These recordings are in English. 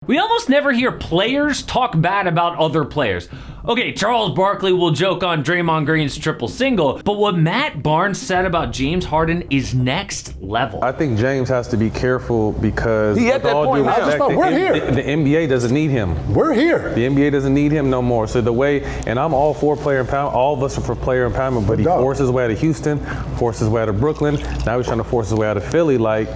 We almost never hear players talk bad about other players. Okay, Charles Barkley will joke on Draymond Green's triple single, but what Matt Barnes said about James Harden is next level. I think James has to be careful because he at that point now. We're here. The NBA doesn't need him. We're here. The NBA doesn't need him no more. So the way, and I'm all for player empowerment, all of us are for player empowerment, but he forced his way out of Houston, forced his way out of Brooklyn, now he's trying to force his way out of Philly. Like,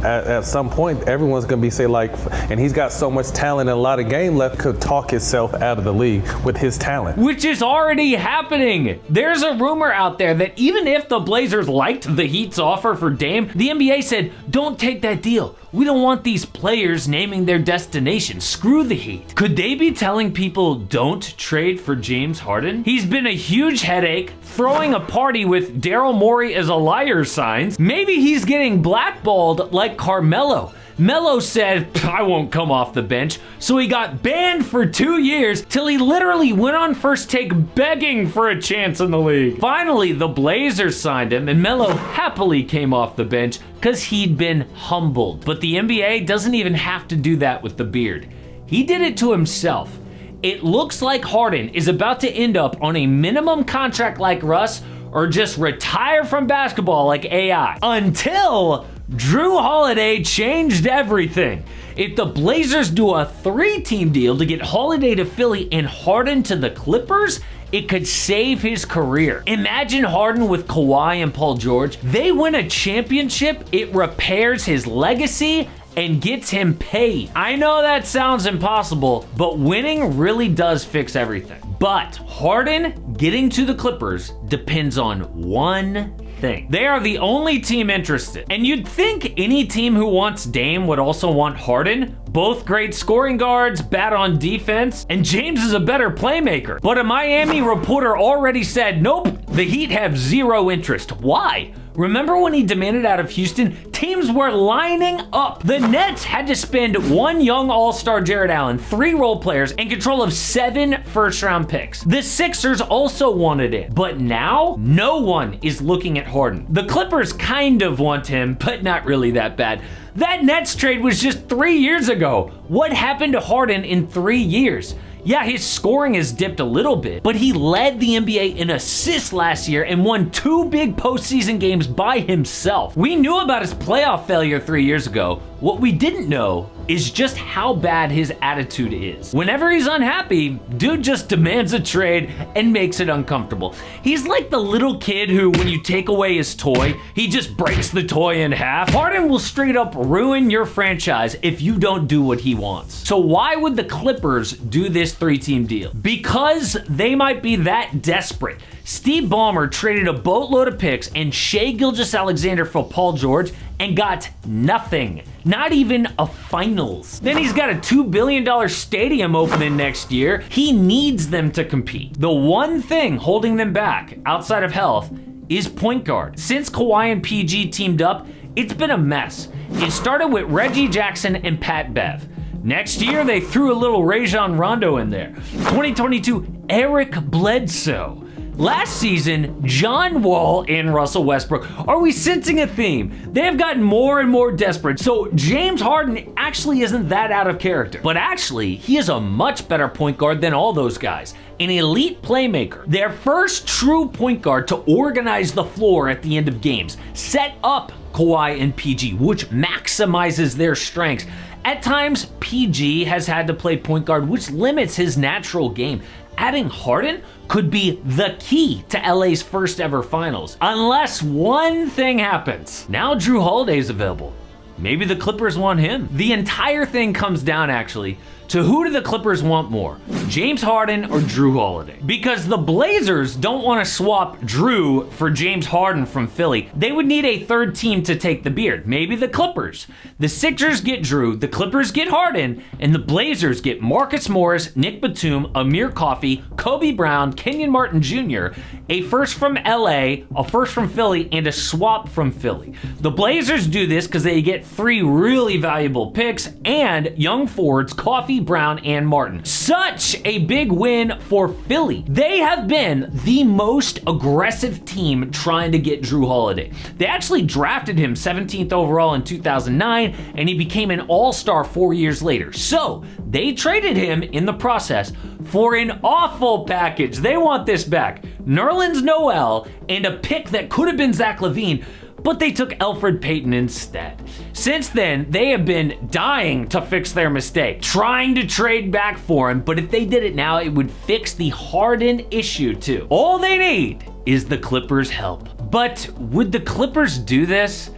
at some point, everyone's going to be say like, and he's got so much talent and a lot of game left, could talk himself out of the league with his talent. Which is already happening. There's a rumor out there that even if the Blazers liked the Heat's offer for Dame, the NBA said, don't take that deal. We don't want these players naming their destination. Screw the Heat. Could they be telling people don't trade for James Harden? He's been a huge headache, throwing a party with Daryl Morey as a liar signs. Maybe he's getting blackballed like Carmelo. Melo said, I won't come off the bench, so he got banned for 2 years till he literally went on First Take begging for a chance in the league. Finally, the Blazers signed him, and Melo happily came off the bench because he'd been humbled. But the NBA doesn't even have to do that with the beard. He did it to himself. It looks like Harden is about to end up on a minimum contract like Russ, or just retire from basketball like AI. Until Jrue Holiday changed everything. If the Blazers do a 3-team deal to get Holiday to Philly and Harden to the Clippers, it could save his career. Imagine Harden with Kawhi and Paul George. They win a championship, it repairs his legacy and gets him paid. I know that sounds impossible, but winning really does fix everything. But Harden getting to the Clippers depends on one thing. They are the only team interested. And you'd think any team who wants Dame would also want Harden. Both great scoring guards, bad on defense, and James is a better playmaker. But a Miami reporter already said, nope, the Heat have zero interest. Why? Remember when he demanded out of Houston? Teams were lining up. The Nets had to spend one young all-star Jared Allen, 3 role players, and control of 7 first-round picks. The Sixers also wanted it, but now no one is looking at Harden. The Clippers kind of want him, but not really that bad. That Nets trade was just 3 years ago. What happened to Harden in 3 years? Yeah, his scoring has dipped a little bit, but he led the NBA in assists last year and won 2 big postseason games by himself. We knew about his playoff failure 3 years ago. What we didn't know is just how bad his attitude is. Whenever he's unhappy, dude just demands a trade and makes it uncomfortable. He's like the little kid who, when you take away his toy, he just breaks the toy in half. Harden will straight up ruin your franchise if you don't do what he wants. So why would the Clippers do this 3-team deal? Because they might be that desperate. Steve Ballmer traded a boatload of picks and Shai Gilgeous-Alexander for Paul George and got nothing. Not even a finals. Then he's got a $2 billion stadium opening next year. He needs them to compete. The one thing holding them back, outside of health, is point guard. Since Kawhi and PG teamed up, it's been a mess. It started with Reggie Jackson and Pat Bev. Next year, they threw a little Rajon Rondo in there. 2022, Eric Bledsoe. Last season, John Wall and Russell Westbrook. Are we sensing a theme? They have gotten more and more desperate, so James Harden actually isn't that out of character. But actually, he is a much better point guard than all those guys. An elite playmaker. Their first true point guard to organize the floor at the end of games. Set up Kawhi and PG, which maximizes their strengths. At times, PG has had to play point guard, which limits his natural game. Adding Harden could be the key to LA's first ever finals, unless one thing happens. Now Jrue Holiday is available. Maybe the Clippers want him. The entire thing comes down actually to who do the Clippers want more, James Harden or Jrue Holiday? Because the Blazers don't want to swap Jrue for James Harden from Philly. They would need a third team to take the beard, maybe the Clippers. The Sixers get Jrue, the Clippers get Harden, and the Blazers get Marcus Morris, Nick Batum, Amir Coffey, Kobe Brown, Kenyon Martin Jr., a first from LA, a first from Philly, and a swap from Philly. The Blazers do this because they get 3 really valuable picks, and young forwards Coffey, Brown, and Martin. Such a big win for Philly. They have been the most aggressive team trying to get Jrue Holiday. They actually drafted him 17th overall in 2009, and he became an all-star 4 years later. So they traded him in the process for an awful package. They want this back. Nerlens Noel and a pick that could have been Zach LaVine, but they took Elfrid Payton instead. Since then, they have been dying to fix their mistake, trying to trade back for him, but if they did it now, it would fix the Harden issue too. All they need is the Clippers' help. But would the Clippers do this?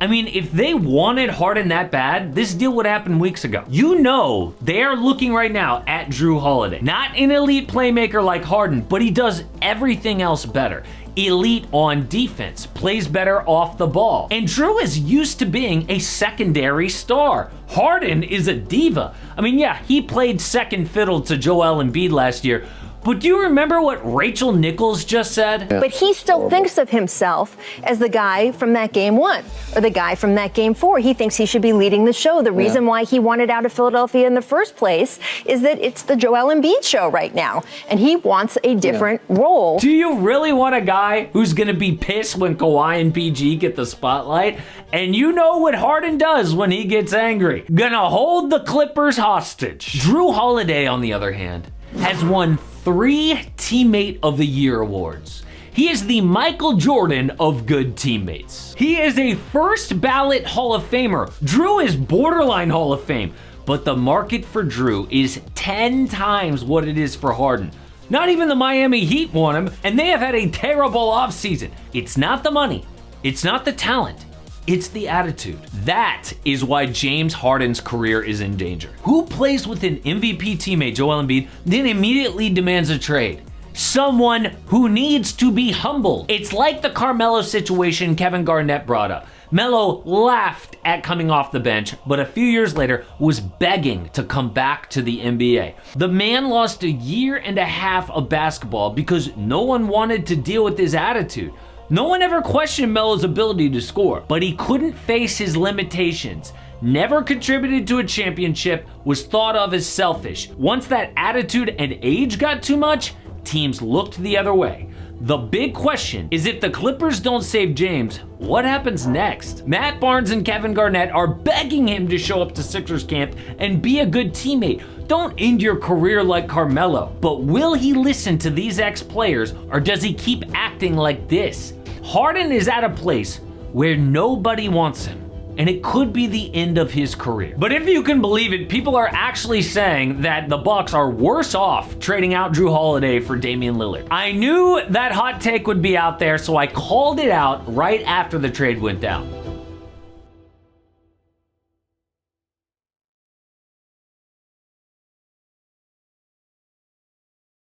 I mean, if they wanted Harden that bad, this deal would happen weeks ago. You know, they are looking right now at Jrue Holiday. Not an elite playmaker like Harden, but he does everything else better. Elite on defense, plays better off the ball. And Jrue is used to being a secondary star. Harden is a diva. I mean, yeah, he played second fiddle to Joel Embiid last year, but do you remember what Rachel Nichols just said? But he still thinks of himself as the guy from that game 1 or the guy from that game 4. He thinks he should be leading the show. The reason why he wanted out of Philadelphia in the first place is that it's the Joel Embiid show right now, and he wants a different role. Do you really want a guy who's going to be pissed when Kawhi and PG get the spotlight? And you know what Harden does when he gets angry. Gonna hold the Clippers hostage. Jrue Holiday, on the other hand, has won 3 Teammate of the Year awards. He is the Michael Jordan of good teammates. He is a first ballot Hall of Famer. Jrue is borderline Hall of Fame, but the market for Jrue is 10 times what it is for Harden. Not even the Miami Heat want him, and they have had a terrible offseason. It's not the money, it's not the talent, it's the attitude. That is why James Harden's career is in danger. Who plays with an MVP teammate, Joel Embiid, then immediately demands a trade? Someone who needs to be humble. It's like the Carmelo situation Kevin Garnett brought up. Melo laughed at coming off the bench, but a few years later was begging to come back to the NBA. The man lost a year and a half of basketball because no one wanted to deal with his attitude. No one ever questioned Melo's ability to score, but he couldn't face his limitations. Never contributed to a championship, was thought of as selfish. Once that attitude and age got too much, teams looked the other way. The big question is, if the Clippers don't save James, what happens next? Matt Barnes and Kevin Garnett are begging him to show up to Sixers camp and be a good teammate. Don't end your career like Carmelo. But will he listen to these ex-players, or does he keep acting like this? Harden is at a place where nobody wants him, and it could be the end of his career. But if you can believe it, people are actually saying that the Bucks are worse off trading out Jrue Holiday for Damian Lillard. I knew that hot take would be out there, so I called it out right after the trade went down.